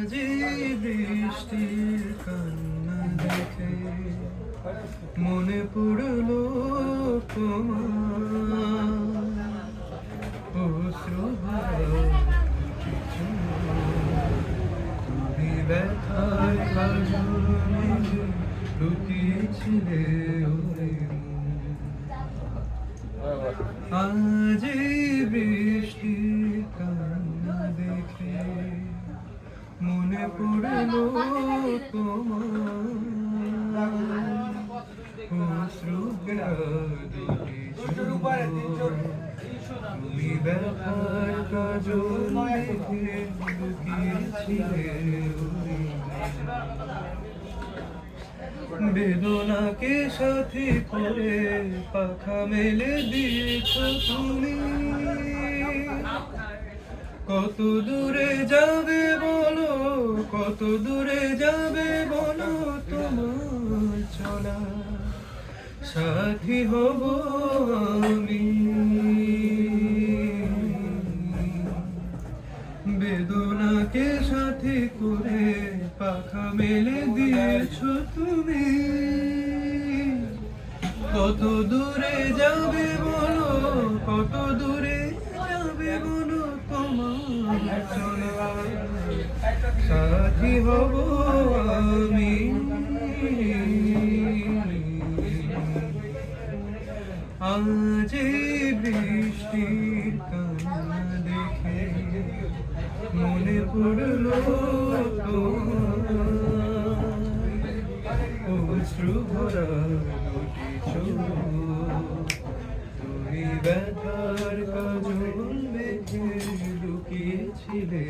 আজি বৃষ্টির কান্না দেখে মনে পড়লো তোমার অশ্রু তুমি ব্যথার কাজলে লুকিয়েছিলে আজি বৃষ্টির কান্না দেখে মনে পড়লো তোমার অশ্রু তুমি ব্যথার কাজল দেখে লুকিয়েছিলে বেদনাকে সাথী করে পাখা মেলে দিয়েছ তুমি কত দূরে যাবে বলো কত দূরে যাবে বলো তোমার চলা সাথী হব আমি বেদনাকে সাথী করে পাখা মেলে দিয়েছ তুমি কত দূরে যাবে বলো কত দূরে যাবে বলো তোমার চলা সাথী হব আমি আজ বৃষ্টির কান্না দেখে মনে পড়লো অশ্রু ভরা তুমি ব্যথার কাজল দেখে লুকিয়েছিলে